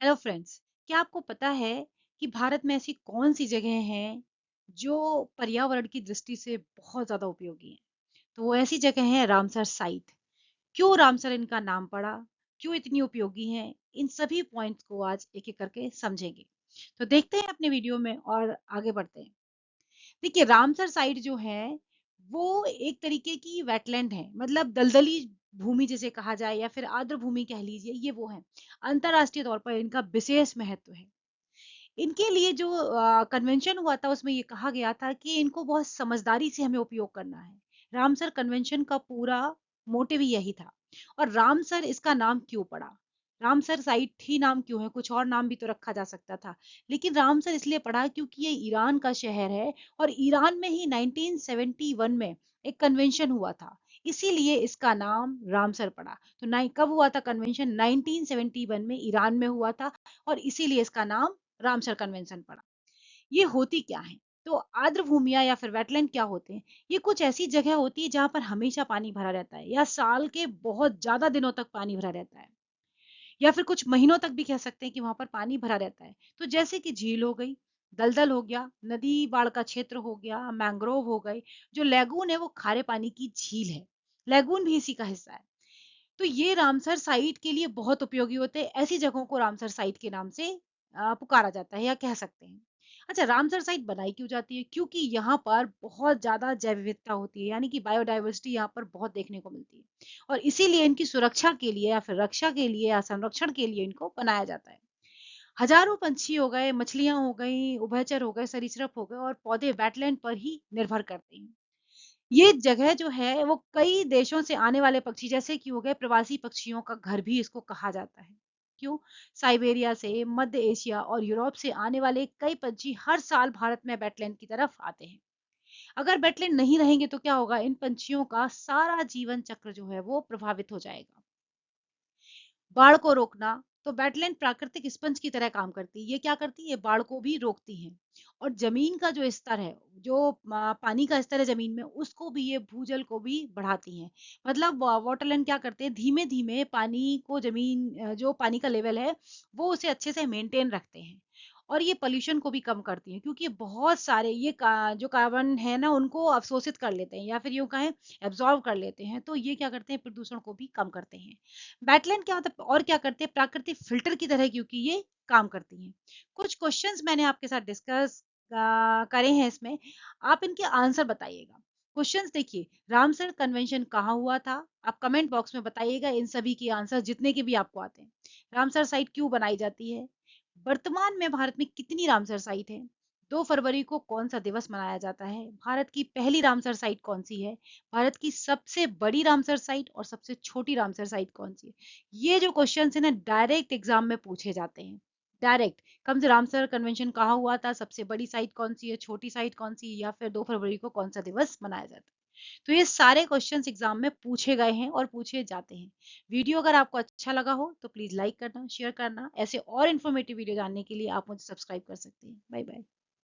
Hello friends, क्या आपको पता है कि भारत में ऐसी कौन सी जगह हैं जो पर्यावरण की दृष्टि से बहुत ज्यादा उपयोगी हैं? तो वो ऐसी जगह है रामसर साइट। क्यों रामसर इनका नाम पड़ा, क्यों इतनी उपयोगी हैं, इन सभी पॉइंट्स को आज एक एक करके समझेंगे। तो देखते हैं अपने वीडियो में और आगे बढ़ते हैं। देखिए, रामसर साइट जो है वो एक तरीके की वेटलैंड है, मतलब दलदली भूमि जिसे कहा जाए या फिर आर्द्र भूमि कह लीजिए, ये वो है। अंतरराष्ट्रीय तौर पर इनका विशेष महत्व है। इनके लिए जो कन्वेंशन हुआ था उसमें ये कहा गया था कि इनको बहुत समझदारी से हमें उपयोग करना है। रामसर कन्वेंशन का पूरा मोटिव ही यही था। और रामसर इसका नाम क्यों पड़ा? रामसर साइट ही नाम क्यों है? कुछ और नाम भी तो रखा जा सकता था। लेकिन रामसर इसलिए पड़ा क्योंकि ये ईरान का शहर है और ईरान में ही 1971 में एक कन्वेंशन हुआ था। इसीलिए इसका नाम रामसर पड़ा। तो कब हुआ था कन्वेंशन? 1971 में ईरान में हुआ था और इसीलिए इसका नाम रामसर कन्वेंशन पड़ा। ये होती क्या है? तो आर्द्र भूमियां या फिर वेटलैंड क्या होते हैं? ये कुछ ऐसी जगह होती है जहां पर हमेशा पानी भरा रहता है या साल के बहुत ज्यादा दिनों तक पानी भरा रहता है, या फिर कुछ महीनों तक भी कह सकते हैं कि वहां पर पानी भरा रहता है। तो जैसे कि झील हो गई, दलदल हो गया, नदी बाढ़ का क्षेत्र हो गया, मैंग्रोव हो गए। जो लेगून है वो खारे पानी की झील है। लेगून भी इसी का हिस्सा है। तो ये रामसर साइट के लिए बहुत उपयोगी होते हैं। ऐसी जगहों को रामसर साइट के नाम से पुकारा जाता है या कह सकते हैं। अच्छा, रामसर साइट बनाई क्यों जाती है? क्योंकि यहाँ पर बहुत ज्यादा जैव विविधता होती है, यानी कि बायोडाइवर्सिटी यहाँ पर बहुत देखने को मिलती है। और इसीलिए इनकी सुरक्षा के लिए या फिर रक्षा के लिए या संरक्षण के लिए इनको बनाया जाता है। हजारों पंछी हो गए, मछलियां हो गई, उभयचर हो गए, सरीसृप हो गए और पौधे वेटलैंड पर ही निर्भर करते हैं। ये जगह जो है वो कई देशों से आने वाले पक्षी, जैसे कि हो गए प्रवासी पक्षियों का घर भी इसको कहा जाता है। क्यों? साइबेरिया से, मध्य एशिया और यूरोप से आने वाले कई पंछी हर साल भारत में वेटलैंड की तरफ आते हैं। अगर वेटलैंड नहीं रहेंगे तो क्या होगा? इन पंछियों का सारा जीवन चक्र जो है वो प्रभावित हो जाएगा। बाढ़ को रोकना, तो वेटलैंड प्राकृतिक स्पंज की तरह काम करती है। ये क्या करती है? बाढ़ को भी रोकती है। और जमीन का जो स्तर है, जो पानी का स्तर है जमीन में, उसको भी ये भूजल को भी बढ़ाती हैं। मतलब वाटरलैंड क्या करते हैं? धीमे धीमे पानी को, जमीन जो पानी का लेवल है वो उसे अच्छे से मेंटेन रखते हैं। और ये पोल्यूशन को भी कम करती हैं, क्योंकि बहुत सारे ये जो कार्बन है ना उनको अवशोषित कर लेते हैं या फिर यूं कहें एब्जॉर्व कर लेते हैं। तो ये क्या करते हैं? प्रदूषण को भी कम करते हैं। बैटलैंड क्या मतलब और क्या करते हैं? प्राकृतिक फिल्टर की तरह, क्योंकि ये काम करती हैं। कुछ क्वेश्चंस मैंने आपके साथ डिस्कस करे हैं इसमें। आप इनके आंसर बताइएगा। क्वेश्चंस देखिए, रामसर कन्वेंशन कहाँ हुआ था? आप कमेंट बॉक्स में बताइएगा इन सभी के आंसर, जितने के भी आपको आते हैं। रामसर साइट क्यों बनाई जाती है? वर्तमान में भारत में कितनी रामसर साइट है? 2 फरवरी को कौन सा दिवस मनाया जाता है? भारत की पहली रामसर साइट कौन सी है? भारत की सबसे बड़ी रामसर साइट और सबसे छोटी रामसर साइट कौन सी है? ये जो क्वेश्चन है ना, डायरेक्ट एग्जाम में पूछे जाते हैं। डायरेक्ट, कम से रामसर कन्वेंशन कहाँ हुआ था, सबसे बड़ी साइट कौन सी है, छोटी साइट कौन सी है, या फिर 2 फरवरी को कौन सा दिवस मनाया जाता है। तो ये सारे क्वेश्चंस एग्जाम में पूछे गए हैं और पूछे जाते हैं। वीडियो अगर आपको अच्छा लगा हो तो प्लीज लाइक करना, शेयर करना। ऐसे और इन्फॉर्मेटिव वीडियो जानने के लिए आप मुझे सब्सक्राइब कर सकते हैं। Bye bye.